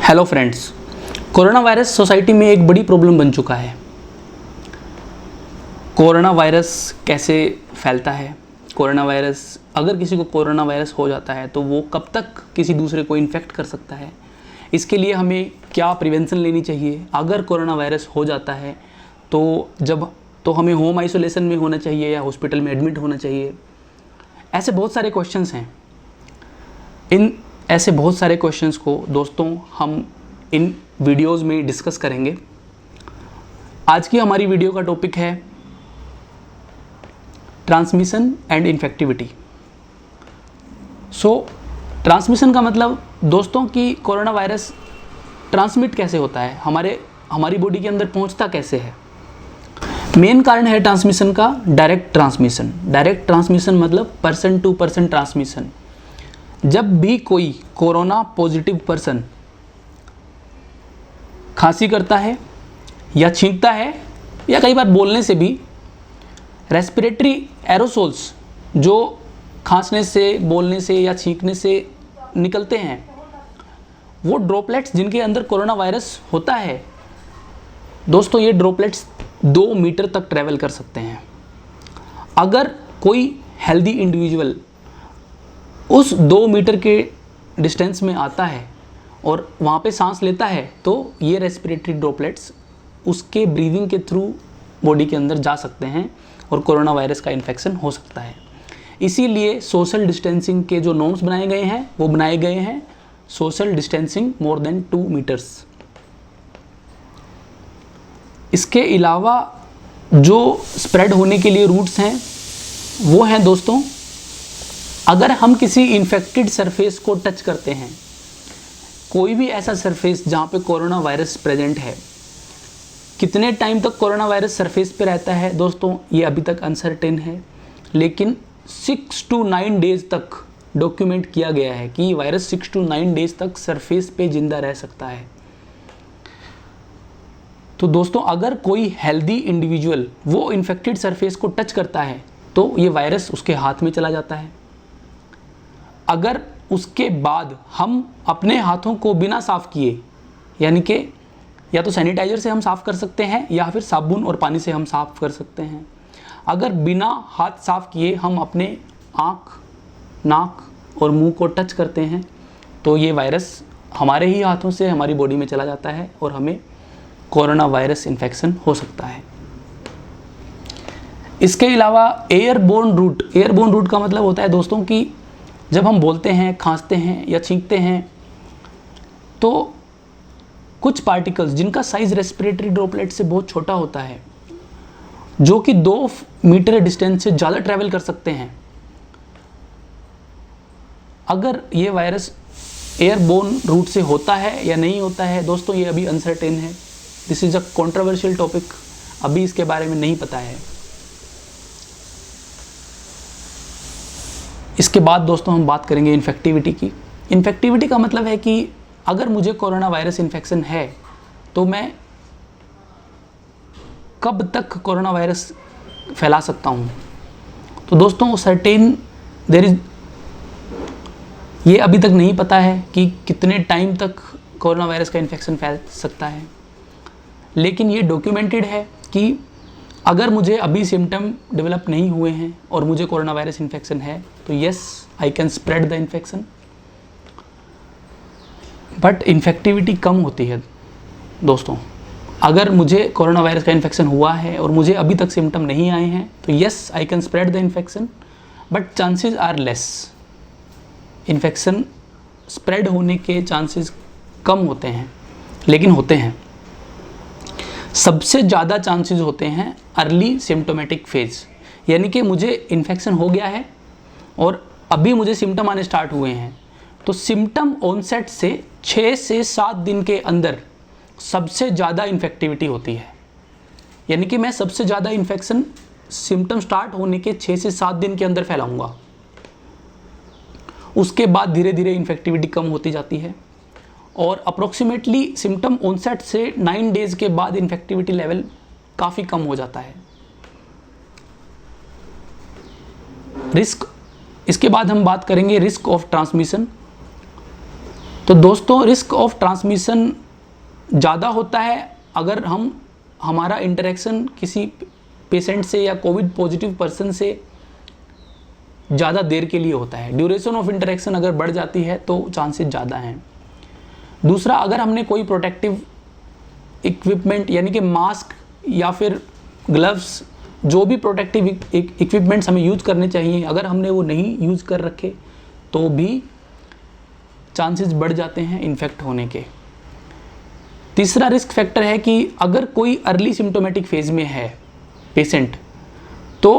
Hello friends, corona virus society में एक बड़ी प्रॉब्लम बन चुका है। कोरोना वायरस कैसे फैलता है? कोरोना वायरस, अगर किसी को कोरोना वायरस हो जाता है तो वो कब तक किसी दूसरे को इन्फेक्ट कर सकता है? इसके लिए हमें क्या प्रिवेंशन लेनी चाहिए? अगर कोरोना वायरस हो जाता है तो हमें होम आइसोलेशन में होना चाहिए या हॉस्पिटल में एडमिट होना चाहिए? ऐसे बहुत सारे क्वेश्चंस हैं। इन ऐसे बहुत सारे क्वेश्चंस को दोस्तों हम इन वीडियोस में डिस्कस करेंगे। आज की हमारी वीडियो का टॉपिक है ट्रांसमिशन एंड इन्फेक्टिविटी। ट्रांसमिशन का मतलब दोस्तों कि कोरोना वायरस ट्रांसमिट कैसे होता है, हमारी बॉडी के अंदर पहुंचता कैसे है। मेन कारण है ट्रांसमिशन का डायरेक्ट ट्रांसमिशन। डायरेक्ट ट्रांसमिशन मतलब पर्सन टू पर्सन ट्रांसमिशन। जब भी कोई कोरोना पॉजिटिव पर्सन खांसी करता है या छींकता है या कई बार बोलने से भी रेस्पिरेटरी एरोसोल्स जो खांसने से, बोलने से या छींकने से निकलते हैं, वो ड्रॉपलेट्स जिनके अंदर कोरोना वायरस होता है दोस्तों, ये ड्रॉपलेट्स 2 मीटर तक ट्रैवल कर सकते हैं। अगर कोई हेल्दी इंडिविजुअल उस 2 मीटर के डिस्टेंस में आता है और वहाँ पे सांस लेता है तो ये रेस्पिरेटरी ड्रॉपलेट्स उसके ब्रीदिंग के थ्रू बॉडी के अंदर जा सकते हैं और कोरोना वायरस का इन्फेक्शन हो सकता है। इसीलिए सोशल डिस्टेंसिंग के जो नॉर्म्स बनाए गए हैं वो बनाए गए हैं social distancing more than 2 metres. इसके अलावा जो स्प्रेड होने के लिए रूट्स हैं वो हैं दोस्तों, अगर हम किसी इन्फेक्टेड सरफेस को टच करते हैं, कोई भी ऐसा सरफेस जहाँ पे कोरोना वायरस प्रेजेंट है, कितने टाइम तक कोरोना वायरस सरफेस पे रहता है दोस्तों ये अभी तक अनसर्टेन है, लेकिन 6 to 9 डेज तक डॉक्यूमेंट किया गया है कि वायरस 6 to 9 डेज तक सरफेस पे जिंदा रह सकता है। तो दोस्तों अगर कोई हेल्दी इंडिविजुअल वो इन्फेक्टेड सरफेस को टच करता है तो ये वायरस उसके हाथ में चला जाता है। अगर उसके बाद हम अपने हाथों को बिना साफ़ किए, यानी कि या तो सैनिटाइज़र से हम साफ़ कर सकते हैं या फिर साबुन और पानी से हम साफ़ कर सकते हैं। अगर बिना हाथ साफ़ किए हम अपने आँख, नाक और मुंह को टच करते हैं तो ये वायरस हमारे ही हाथों से हमारी बॉडी में चला जाता है और हमें कोरोना वायरस इन्फेक्शन हो सकता है। इसके अलावा एयरबोर्न रूट का मतलब होता है दोस्तों कि जब हम बोलते हैं, खांसते हैं या छींकते हैं तो कुछ पार्टिकल्स जिनका साइज रेस्पिरेटरी ड्रॉपलेट से बहुत छोटा होता है, जो कि 2 मीटर डिस्टेंस से ज़्यादा ट्रैवल कर सकते हैं, अगर ये वायरस एयरबोर्न रूट से होता है या नहीं होता है दोस्तों ये अभी अनसर्टेन है। This is a controversial topic, अभी इसके बारे में नहीं पता है। इसके बाद दोस्तों हम बात करेंगे इन्फेक्टिविटी की। इन्फेक्टिविटी का मतलब है कि अगर मुझे कोरोना वायरस इन्फेक्शन है तो मैं कब तक कोरोना वायरस फैला सकता हूँ। तो दोस्तों ये अभी तक नहीं पता है कि कितने टाइम तक कोरोना वायरस का इन्फेक्शन फैल सकता है, लेकिन ये डॉक्यूमेंटेड है कि अगर मुझे अभी सिम्टम डेवलप नहीं हुए हैं और मुझे कोरोना वायरस इन्फेक्शन है तो yes I can spread the infection, but infectivity कम होती है दोस्तों। अगर मुझे कोरोना वायरस का इन्फेक्शन हुआ है और मुझे अभी तक सिम्टम नहीं आए हैं तो yes I can spread the infection, but chances are less. Infection spread होने के चांसेस कम होते हैं, लेकिन होते हैं। सबसे ज़्यादा चांसेस होते हैं अर्ली सिम्टोमेटिक फेज, यानी कि मुझे इन्फेक्शन हो गया है और अभी मुझे सिम्टम आने स्टार्ट हुए हैं, तो सिम्टम ऑनसेट से 6 से 7 दिन के अंदर सबसे ज़्यादा इन्फेक्टिविटी होती है। यानी कि मैं सबसे ज़्यादा इन्फेक्शन सिम्टम स्टार्ट होने के 6 से 7 दिन के अंदर फैलाऊंगा। उसके बाद धीरे धीरे इन्फेक्टिविटी कम होती जाती है और अप्रोक्सीमेटली सिम्टम ऑनसेट से 9 डेज के बाद इन्फेक्टिविटी लेवल काफ़ी कम हो जाता है। इसके बाद हम बात करेंगे रिस्क ऑफ ट्रांसमिशन। तो दोस्तों रिस्क ऑफ ट्रांसमिशन ज़्यादा होता है अगर हमारा इंटरेक्शन किसी पेशेंट से या कोविड पॉजिटिव पर्सन से ज़्यादा देर के लिए होता है। ड्यूरेशन ऑफ इंटरेक्शन अगर बढ़ जाती है तो चांसेस ज़्यादा हैं। दूसरा, अगर हमने कोई प्रोटेक्टिव इक्विपमेंट यानी कि मास्क या फिर ग्लव्स, जो भी प्रोटेक्टिव इक्विपमेंट्स हमें यूज़ करने चाहिए, अगर हमने वो नहीं यूज़ कर रखे तो भी चांसेस बढ़ जाते हैं इन्फेक्ट होने के। तीसरा रिस्क फैक्टर है कि अगर कोई अर्ली सिम्टोमेटिक फेज में है पेशेंट तो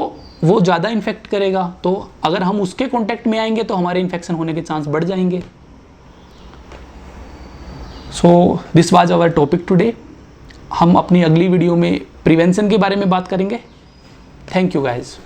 वो ज़्यादा इन्फेक्ट करेगा, तो अगर हम उसके कांटेक्ट में आएंगे तो हमारे इन्फेक्शन होने के चांस बढ़ जाएंगे। So this was our topic today. हम अपनी अगली वीडियो में प्रिवेंशन के बारे में बात करेंगे। Thank you guys.